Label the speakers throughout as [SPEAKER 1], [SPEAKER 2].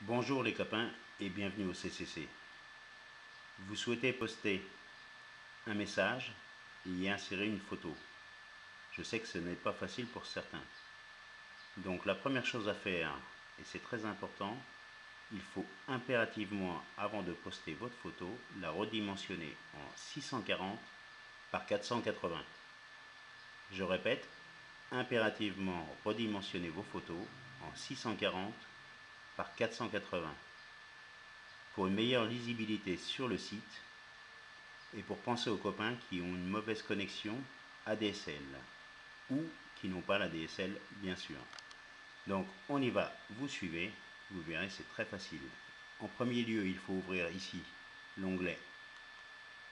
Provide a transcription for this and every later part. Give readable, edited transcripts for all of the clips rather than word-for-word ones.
[SPEAKER 1] Bonjour les copains et bienvenue au CCC. Vous souhaitez poster un message et y insérer une photo. Je sais que ce n'est pas facile pour certains. Donc la première chose à faire, et c'est très important, il faut impérativement, avant de poster votre photo, la redimensionner en 640 par 480. Je répète, impérativement redimensionnez vos photos en 640 par 480 pour une meilleure lisibilité sur le site et pour penser aux copains qui ont une mauvaise connexion ADSL ou qui n'ont pas la DSL bien sûr. Donc on y va, vous suivez, vous verrez c'est très facile. En premier lieu il faut ouvrir ici l'onglet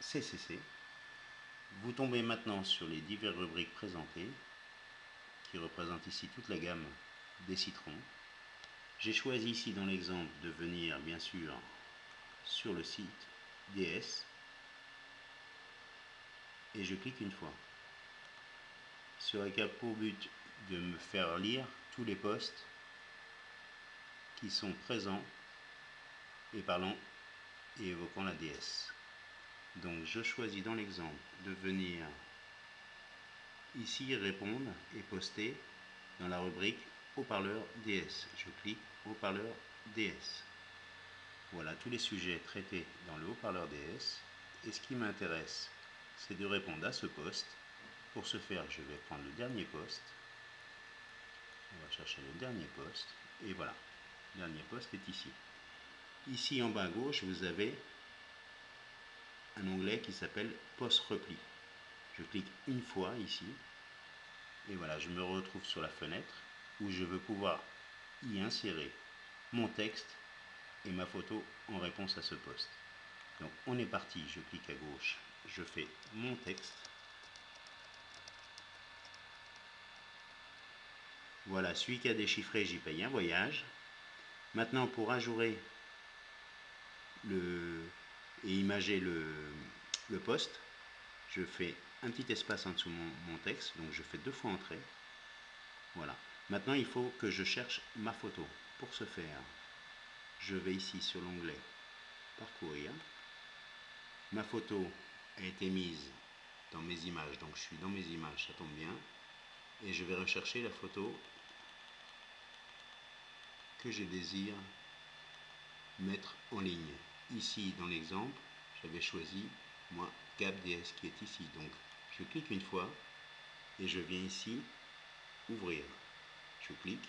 [SPEAKER 1] CCC. Vous tombez maintenant sur les diverses rubriques présentées qui représentent ici toute la gamme des citrons. J'ai choisi ici dans l'exemple de venir bien sûr sur le site DS et je clique une fois. Ce qui a pour but de me faire lire tous les posts qui sont présents et parlant et évoquant la DS. Donc je choisis dans l'exemple de venir ici répondre et poster dans la rubrique haut-parleur DS. Je clique haut-parleur DS. Voilà tous les sujets traités dans le haut-parleur DS. Et ce qui m'intéresse, c'est de répondre à ce post. Pour ce faire, je vais prendre le dernier post. On va chercher le dernier post. Et voilà, le dernier post est ici. Ici en bas à gauche, vous avez un onglet qui s'appelle Post Repli. Je clique une fois ici. Et voilà, je me retrouve sur la fenêtre où je veux pouvoir y insérer mon texte et ma photo en réponse à ce post. Donc on est parti, je clique à gauche, je fais mon texte. Voilà, celui qui a déchiffré, j'y paye un voyage. Maintenant pour ajourer et imager le post, je fais un petit espace en dessous mon texte, donc je fais deux fois entrée. Voilà. Maintenant il faut que je cherche ma photo. Pour ce faire, je vais ici sur l'onglet Parcourir. Ma photo a été mise dans mes images, donc je suis dans mes images, ça tombe bien. Et je vais rechercher la photo que je désire mettre en ligne. Ici dans l'exemple, j'avais choisi moi GapDS qui est ici. Donc je clique une fois et je viens ici ouvrir. Je clique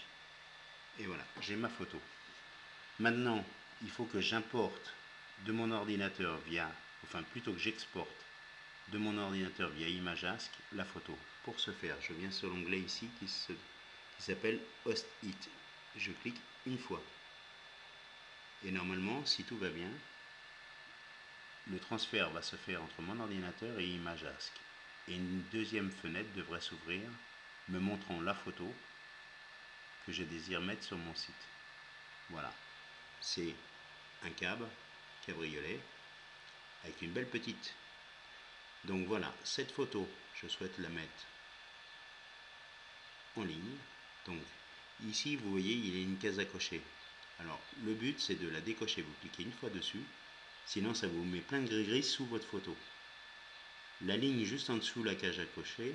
[SPEAKER 1] et voilà, j'ai ma photo. Maintenant, il faut que j'importe de mon ordinateur plutôt que j'exporte de mon ordinateur via Imajask la photo. Pour ce faire, je viens sur l'onglet ici qui s'appelle Host It. Je clique une fois. Et normalement, si tout va bien, le transfert va se faire entre mon ordinateur et Imajask. Et une deuxième fenêtre devrait s'ouvrir, me montrant la photo que je désire mettre sur mon site. Voilà. C'est un cab cabriolet avec une belle petite. Donc voilà, cette photo, je souhaite la mettre en ligne. Donc ici, vous voyez, il y a une case à cocher. Alors, le but, c'est de la décocher. Vous cliquez une fois dessus, sinon ça vous met plein de gris-gris sous votre photo. La ligne juste en dessous la case à cocher,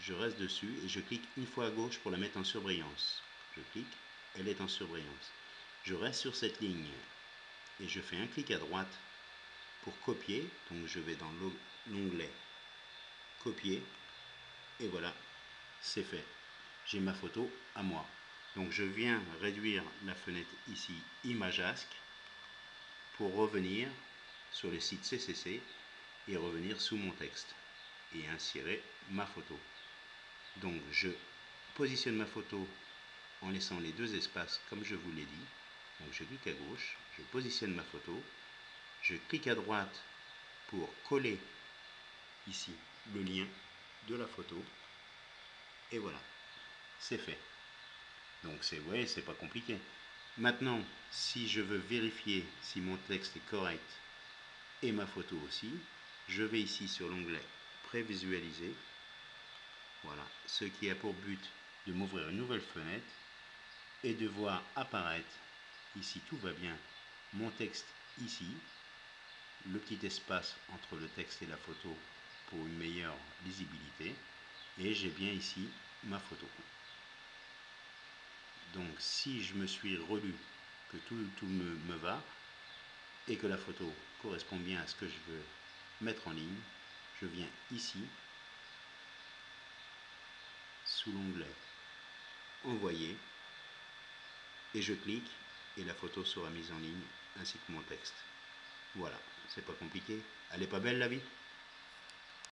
[SPEAKER 1] je reste dessus et je clique une fois à gauche pour la mettre en surbrillance. Je clique, elle est en surbrillance. Je reste sur cette ligne et je fais un clic à droite pour copier. Donc je vais dans l'onglet copier et voilà, c'est fait. J'ai ma photo à moi. Donc je viens réduire la fenêtre ici Imajask pour revenir sur le site CCC et revenir sous mon texte et insérer ma photo. Donc je positionne ma photo en laissant les deux espaces comme je vous l'ai dit. Donc je clique à gauche, je positionne ma photo, je clique à droite pour coller ici le lien de la photo et voilà, c'est fait. Donc c'est pas compliqué. Maintenant, si je veux vérifier si mon texte est correct et ma photo aussi, je vais ici sur l'onglet prévisualiser. Voilà, ce qui a pour but de m'ouvrir une nouvelle fenêtre et de voir apparaître ici tout va bien, mon texte ici, le petit espace entre le texte et la photo pour une meilleure lisibilité, et j'ai bien ici ma photo. Donc si je me suis relu que tout me va, et que la photo correspond bien à ce que je veux mettre en ligne, je viens ici, sous l'onglet Envoyer, et je clique, et la photo sera mise en ligne, ainsi que mon texte. Voilà, c'est pas compliqué. Elle est pas belle la vie ?